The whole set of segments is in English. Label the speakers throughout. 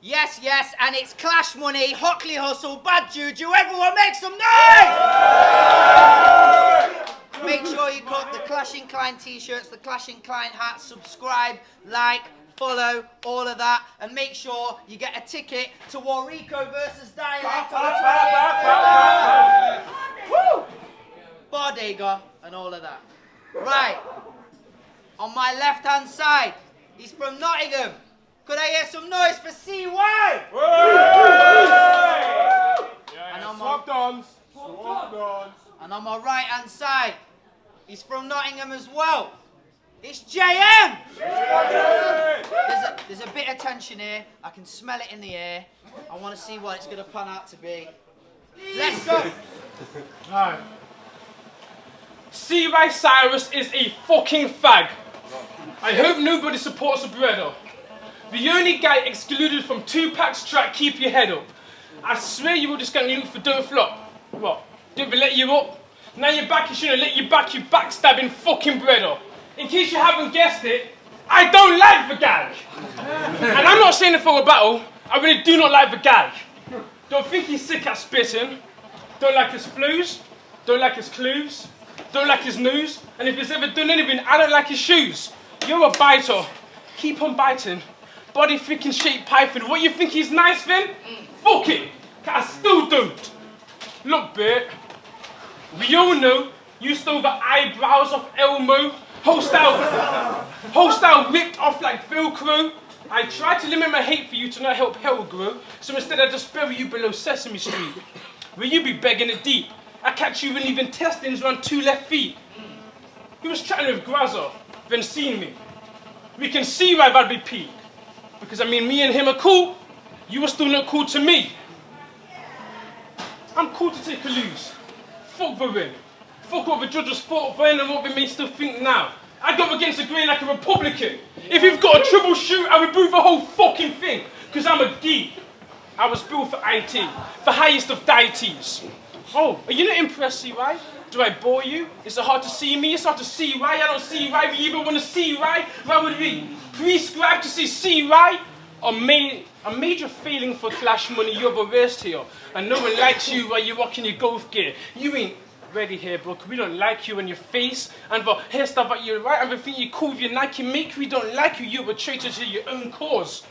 Speaker 1: Yes, yes, and it's ClashMoney, Hockley Hustle, Bad Juju, everyone make some noise! Make sure you got the ClashEcaine t-shirts, the ClashEcaine hats, subscribe, like, follow, all of that, and make sure you get a ticket to Warrico versus Dialect on the 28th. Bodega and all of that. Right, on my left-hand side, he's from Nottingham. Could I hear some noise for CY? And on my right-hand side, he's from Nottingham as well. It's JM! There's a bit of tension here. I can smell it in the air. I want to see what it's going to pan out to be. Let's go!
Speaker 2: Right. CY Cyrus is a fucking fag. I hope nobody supports a brother. The only guy excluded from Tupac's track, Keep Your Head Up. I swear you were just getting looked for Don't Flop. What? Didn't they let you up? Now you're back, you shouldn't let you back, you backstabbing fucking brother. In case you haven't guessed it, I don't like the guy. And I'm not saying it for a battle, I really do not like the guy. Don't think he's sick at spitting. Don't like his flows. Don't like his clues. Don't like his news. And if he's ever done anything, I don't like his shoes. You're a biter. Keep on biting. Body freaking shaped python. What you think he's nice then? Fuck it. I still don't. Look, Bert. We all know you stole the eyebrows of Elmo. Whole style ripped off like Velcro. I tried to limit my hate for you to not help hell grow. So instead I just bury you below Sesame Street. Will you be begging it deep? I catch you relieving testings around 2 left feet. He was chatting with Grazza, then seen me. We can see why that'd be peak. Because I mean, me and him are cool. You were still not cool to me. I'm cool to take a lose. Fuck the win. Fuck what the judges fought then and what they may still think now. I go against the grain like a Republican. If you've got a troubleshoot, I remove the whole fucking thing. Because I'm a geek. I was built for IT, the highest of deities. Oh, are you not impressed, CY? Do I bore you? Is it hard to see me? It's hard to see why. I don't see why we even want to see why. Why would we prescribe to see CY? A major failing for ClashMoney, you're the worst here. And no one likes you while you're rocking your golf gear. You ain't ready here, bro. We don't like you and your face and the hairstyle that you right and the thing you call with your Nike make. We don't like you. You're a traitor to your own cause.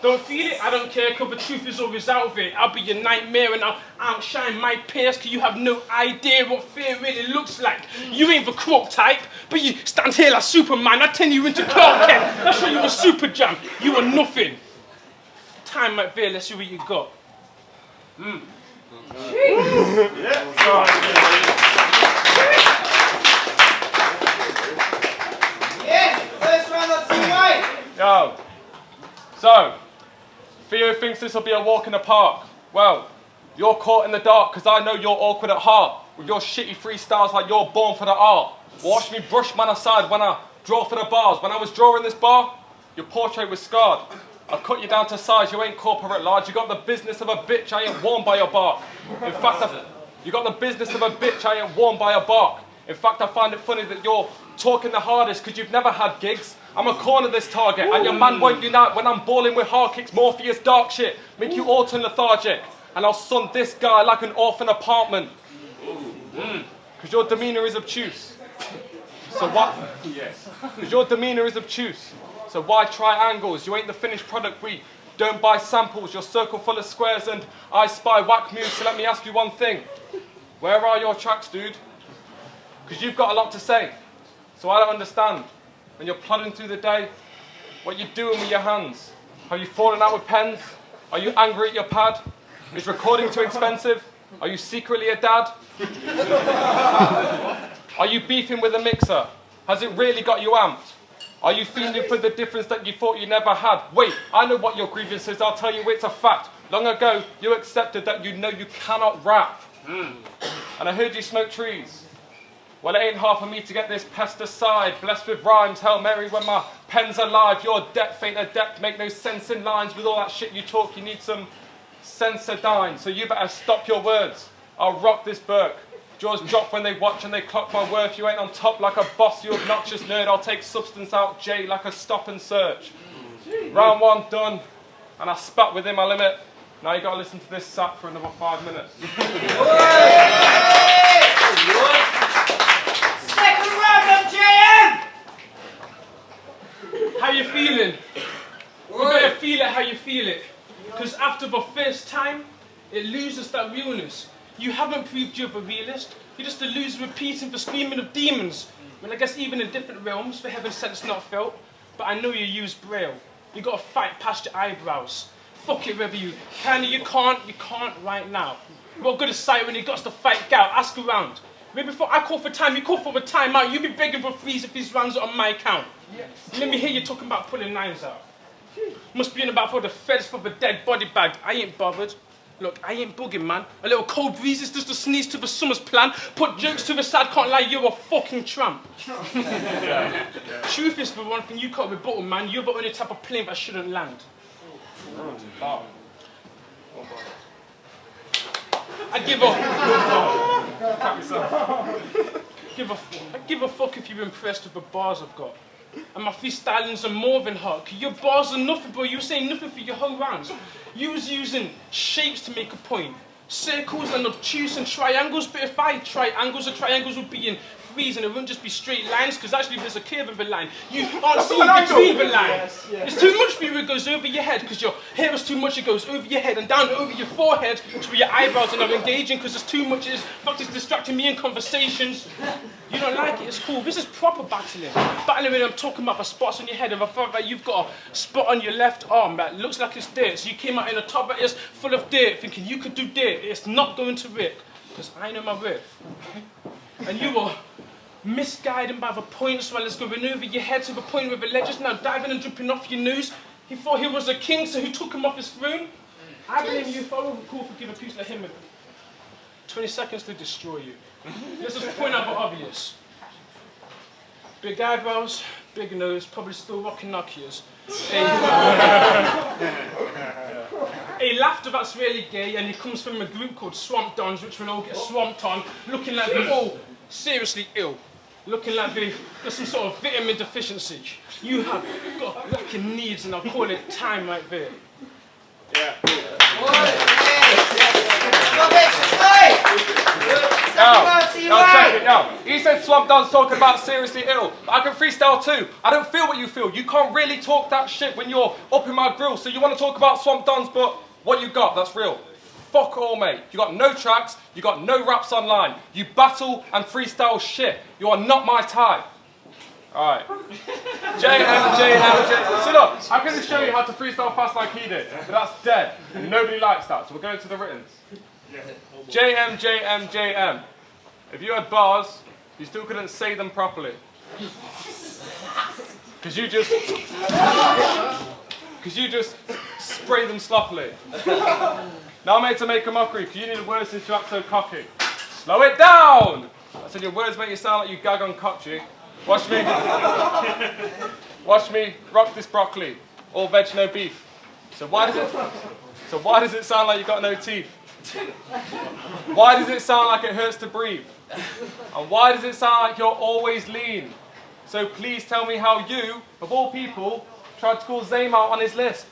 Speaker 2: Don't feel it? I don't care, because the truth is always out there. I'll be your nightmare and I'll outshine my peers, because you have no idea what fear really looks like. You ain't the crook type, but you stand here like Superman. I turn you into Clark Kent. I'll show you a super jam. You are nothing. Time right there, let's see what you got.
Speaker 1: Yes, first round on CY.
Speaker 3: Yo. So, Theo thinks this will be a walk in the park. Well, you're caught in the dark because I know you're awkward at heart. With your shitty freestyles like you're born for the art. Watch me brush man aside when I draw for the bars. When I was drawing this bar, your portrait was scarred. I cut you down to size, you ain't corporate large. You got the business of a bitch, I ain't warned by your bark. In fact, you got the business of a bitch, I ain't warned by your bark. In fact, I find it funny that you're talking the hardest because you've never had gigs. I'm a corner this target, and your man won't unite when I'm balling with hard kicks, Morpheus dark shit, make you all turn lethargic, and I'll sun this guy like an orphan apartment. Because your demeanour is obtuse. So what? Because your demeanour is obtuse. So why triangles? You ain't the finished product. We don't buy samples. Your circle full of squares, and I spy whack moves. So let me ask you one thing: where are your tracks, dude? Because you've got a lot to say. So I don't understand. When you're plodding through the day, what you doing with your hands? Are you falling out with pens? Are you angry at your pad? Is recording too expensive? Are you secretly a dad? Are you beefing with a mixer? Has it really got you amped? Are you feeling for the difference that you thought you never had? Wait, I know what your grievance is, I'll tell you it's a fact. Long ago, you accepted that you know you cannot rap. And I heard you smoke trees. Well, it ain't hard for me to get this pesticide. Blessed with rhymes, Hail Mary when my pen's alive. Your depth ain't a depth, make no sense in lines. With all that shit you talk, you need some sensodyne. So you better stop your words. I'll rock this Burke. Jaws drop when they watch and they clock my worth. You ain't on top like a boss, you obnoxious nerd. I'll take substance out J like a stop and search. Round one done. and I spat within my limit. Now you got to listen to this sap for another 5 minutes.
Speaker 1: Second round of JM!
Speaker 2: How you feeling? You better feel it how you feel it. Because after the first time, it loses that realness. You haven't proved you're the realist. You're just a loser repeating the screaming of demons. Well, I guess even in different realms, for heaven's sense not felt. But I know you use braille. You got to fight past your eyebrows. Fuck it whether you can or you can't right now. What good is sight when you got to fight gout? Ask around. Maybe before I call for time, you call for a timeout. You be begging for freeze if these rounds are on my account. Yes. Let me hear you talking about pulling lines out. Must be in about for the feds for the dead body bag. I ain't bothered. Look, I ain't bugging, man. A little cold breeze is just a sneeze to the summer's plan. Put jokes to the side, can't lie, you're a fucking tramp. Truth is, for one thing, you can't rebuttal, man. You're the only type of plane that shouldn't land. I give a fuck if you're impressed with the bars I've got. And my freestylings are more than hard. Your bars are nothing, bro. You saying nothing for your whole rounds. You was using shapes to make a point. Circles and obtuse and triangles, but if I triangles or triangles would be in threes and it wouldn't just be straight lines, because actually there's a curve of a line. You aren't seeing between the lines. It's too much for you, it goes over your head, because your hair is too much, it goes over your head and down over your forehead to where your eyebrows are not engaging, because there's too much, it's distracting me in conversations. You don't like it, it's cool. This is proper battling. Battling when I'm talking about the spots on your head and the fact that you've got a spot on your left arm that looks like it's dirt. So you came out in a top that is full of dirt, thinking you could do dirt. It's not going to work, because I know my worth. And you were misguided by the points while it's going over your head to the point where the ledge is now diving and dripping off your nose. He thought he was a king, so who took him off his throne? I blame you if I were cool for giving a piece like him 20 seconds to destroy you. Let's just point out the obvious. Big eyebrows, big nose, probably still rocking Nokias. A laughter that's really gay, and he comes from a group called Swamp Dons, which will all get swamped on, looking like they're all seriously ill. Looking like they've got some sort of vitamin deficiency. You have got lacking needs, and I'll call it time right there.
Speaker 3: Yeah. Now, he said Swamp Don's talking about seriously ill, but I can freestyle too. I don't feel what you feel. You can't really talk that shit when you're up in my grill. So you want to talk about Swamp Dons, but what you got, that's real. Fuck all, mate. You got no tracks, you got no raps online. You battle and freestyle shit. You are not my type. Alright. JM. So look, I can just show you how to freestyle fast like he did, but that's dead. And nobody likes that, so we're going to the writtens. JM. If you had bars, you still couldn't say them properly. Because you just spray them sloppily. Now I'm made to make a mockery, because you need words since you act so cocky. Slow it down! I said your words make you sound like you gag on cockchy. Watch me rock this broccoli. All veg, no beef. So why does it sound like you got no teeth? Why does it sound like it hurts to breathe? And why does it sound like you're always lean? So please tell me how you, of all people, tried to call Zayn out on his list.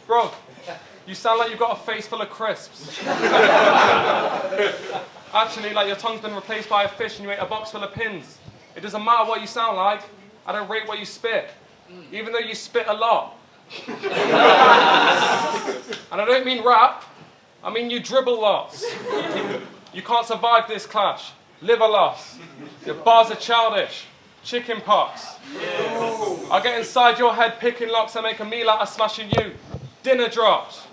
Speaker 3: Bro, you sound like you've got a face full of crisps. Actually, like your tongue's been replaced by a fish and you ate a box full of pins. It doesn't matter what you sound like. I don't rate what you spit, even though you spit a lot. And I don't mean rap, I mean you dribble lots. You can't survive this clash. Live a loss. Your bars are childish. Chicken pox. I'll get inside your head picking locks and make a meal out of smashing you. Dinner drops.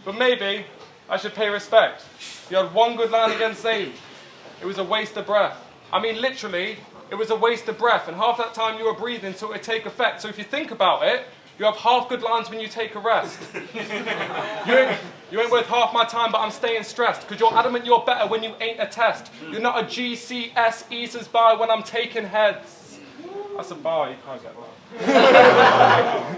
Speaker 3: But maybe I should pay respect. You had one good line against Zayn. It was a waste of breath. I mean, literally, it was a waste of breath, and half that time you were breathing so it would take effect. So if you think about it, you have half good lines when you take a rest. You ain't worth half my time, but I'm staying stressed, because you're adamant you're better when you ain't a test. You're not a GCSE says by when I'm taking heads. That's a bar, you can't get that.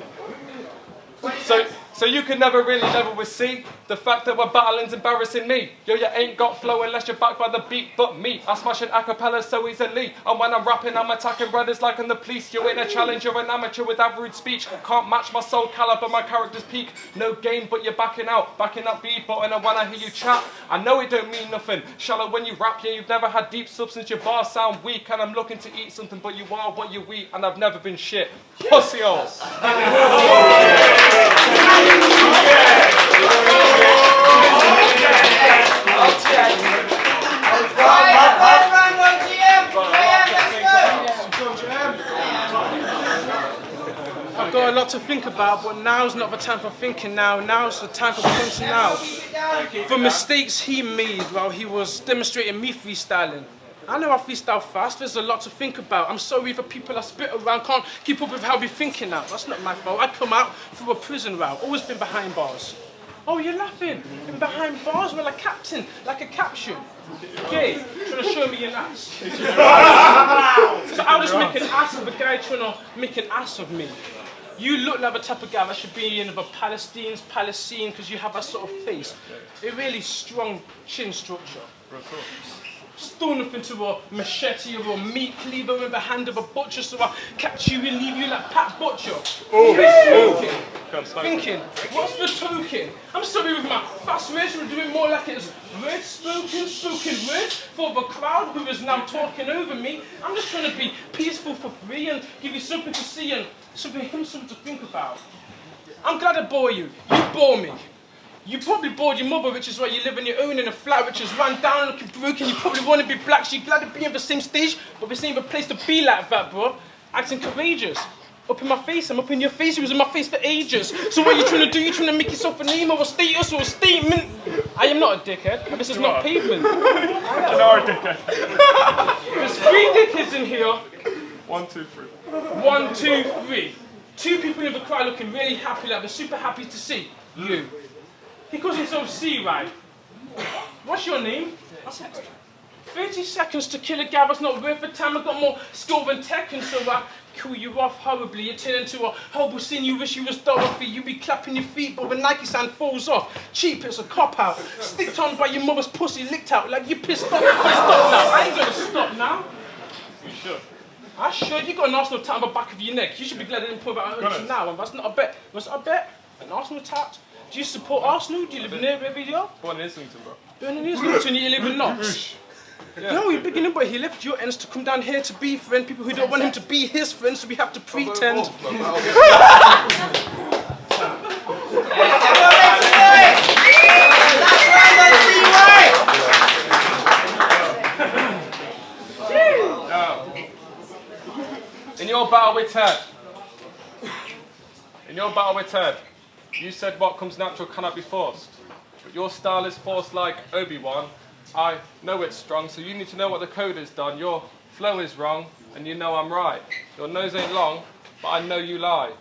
Speaker 3: So you can never really level with C. The fact that we're battling's embarrassing me. Yo, you ain't got flow unless you're backed by the beat, but me. I smash an acapella so easily. And when I'm rapping, I'm attacking brothers like I'm the police. You ain't a challenge, you're an amateur with average speech. Can't match my soul caliber, my character's peak. No game, but you're backing out. Backing up beat button, and when I hear you chat, I know it don't mean nothing. Shallow when you rap, yeah, you've never had deep substance. Your bars sound weak, and I'm looking to eat something, but you are what you eat, and I've never been shit. Pussy-holes.
Speaker 2: I've got a lot to think about, but now's not the time for thinking now. Now's the time for punching out. For mistakes he made while he was demonstrating me freestyling. I know I freestyle fast, there's a lot to think about. I'm sorry for people I spit around, can't keep up with how we thinking now. That's not my fault. I come out through a prison route, always been behind bars. Oh, you're laughing? Been behind bars? Well, a captain, like a caption. Okay, trying to show me your ass. So I'll just make an ass of a guy trying to make an ass of me. You look like the type of guy that should be in the Palestine because you have that sort of face. A really strong chin structure. Still nothing to a machete or a meat cleaver in the hand of a butcher, so I catch you and leave you like Pat Butcher. Thinking, what's the token? I'm sorry with my fast words, we're doing more like it's words spoken words for the crowd who is now talking over me. I'm just trying to be peaceful for free and give you something to see and something to think about. I'm glad I bore you. You bore me. You probably bored your mother, which is why you live on your own in a flat which is run down, looking broken. You probably want to be black, so you're glad to be on the same stage, but this ain't the place to be like that, bro. Acting courageous. Up in my face, I'm up in your face, you was in my face for ages. So what are you trying to do? You trying to make yourself a name or a status or a statement? I am not a dickhead, and this is not pavement.
Speaker 3: You are a dickhead.
Speaker 2: There's 3 dickheads in here.
Speaker 3: 1, 2, 3.
Speaker 2: 1, 2, 3. 2 people in the crowd looking really happy, like they're super happy to see you. He calls himself C-Ride. What's your name? 30 seconds to kill a guy was not worth the time. I got more skill than Tekken, so I kill you off horribly. You turn into a horrible scene. You wish you was Dorothy. You be clapping your feet, but the Nike sign falls off. Cheap, it's a cop-out. Sticked on by your mother's pussy, licked out like you pissed off. Stop now. I ain't gonna stop now.
Speaker 3: You should.
Speaker 2: I should. You got an Arsenal tat on the back of your neck. You should be glad I didn't put that on now. And that's not a bet. Was it a bet? An Arsenal tat? Do you support Arsenal? Do you live near every video?
Speaker 3: Born in Islington, bro.
Speaker 2: Born in Islington, you live in Knox. Yeah. No, you're beginning, but he left your ends to come down here to be friend. People who don't want him to be his friend, so we have to pretend.
Speaker 3: In your battle with Ted, you said what comes natural cannot be forced. But your style is forced like Obi-Wan. I know it's strong, so you need to know what the code is done. Your flow is wrong, and you know I'm right. Your nose ain't long, but I know you lie.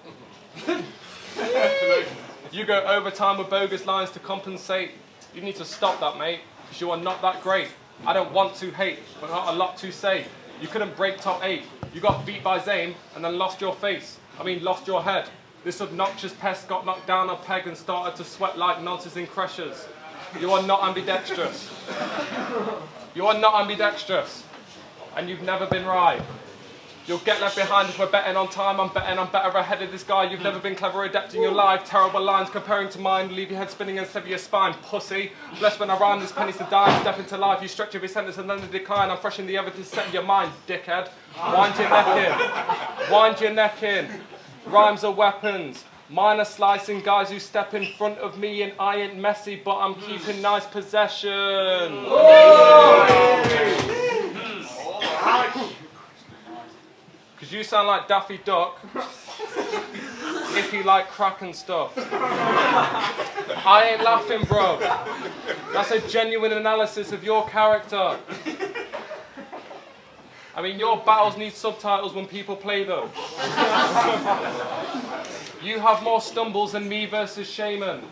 Speaker 3: You go overtime with bogus lines to compensate. You need to stop that, mate, because you are not that great. I don't want to hate, but not a lot to say. You couldn't break top 8. You got beat by Zayn, and then lost your face. Lost your head. This obnoxious pest got knocked down a peg and started to sweat like nonsense in crushes. You are not ambidextrous. You are not ambidextrous. And you've never been right. You'll get left behind if we're betting on time. I'm betting I'm better ahead of this guy. You've never been clever adapting your life. Terrible lines comparing to mine. Leave your head spinning and sever your spine. Pussy. Blessed when I rhyme, this pennies to dime. Step into life. You stretch every sentence and then the decline. I'm fresh in the evidence set in your mind, dickhead. Wind your neck in. Wind your neck in. Rhymes are weapons. Mine are slicing guys who step in front of me and I ain't messy, but I'm keeping nice possession. Because you sound like Daffy Duck if you like crack and stuff. I ain't laughing, bro. That's a genuine analysis of your character. Your battles need subtitles when people play them. You have more stumbles than me versus Shaman.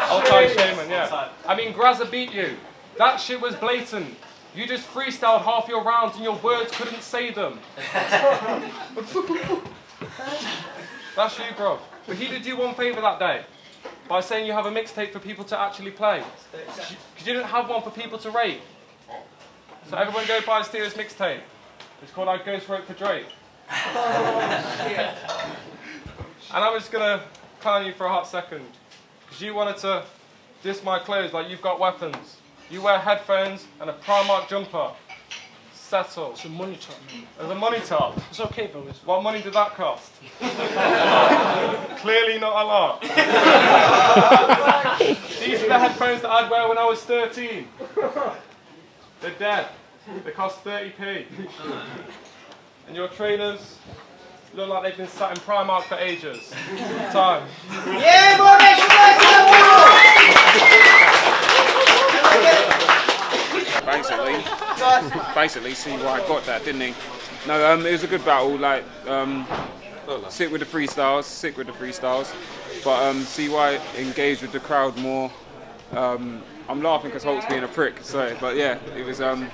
Speaker 3: All-time Shaman, yeah. Grazza beat you. That shit was blatant. You just freestyled half your rounds and your words couldn't say them. That's That's you, bro. But he did you one favour that day by saying you have a mixtape for people to actually play. Because you didn't have one for people to rate. So everyone go buy Steelers mixtape. It's called I Ghost Wrote for Drake. And I'm just going to clown you for a hot second. Because you wanted to diss my clothes like you've got weapons. You wear headphones and a Primark jumper. Settle.
Speaker 2: It's a money top, man.
Speaker 3: There's a money top.
Speaker 2: It's okay, fellas.
Speaker 3: What money did that cost? Clearly not a lot. These are the headphones that I'd wear when I was 13. They're dead. They cost 30p. And your trainers look like they've been sat in Primark for ages. Time.
Speaker 1: Yeah, boy, make some
Speaker 4: Basically, CY got that, didn't he? No, it was a good battle. Like, sick with the freestyles. But CY engaged with the crowd more. I'm laughing because Hulk's being a prick. So, but yeah, it was. I'm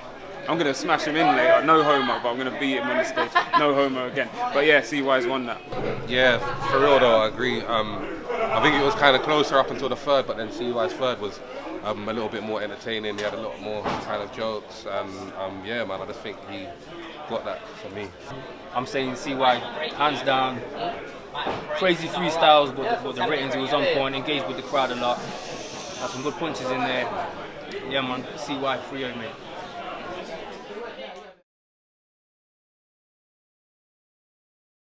Speaker 4: gonna smash him in later. No homo, but I'm gonna beat him on the stage. No homo again. But yeah, CY's won that.
Speaker 5: Yeah, for real though, I agree. I think it was kind of closer up until the third, but then CY's third was a little bit more entertaining. He had a lot more kind of jokes, and yeah, man, I just think he got that for me.
Speaker 6: I'm saying CY, hands down. Crazy freestyles, but the ratings, it was on point. Engaged with the crowd a lot. Had some good punches in there. Yeah, man, CY 3-0, mate.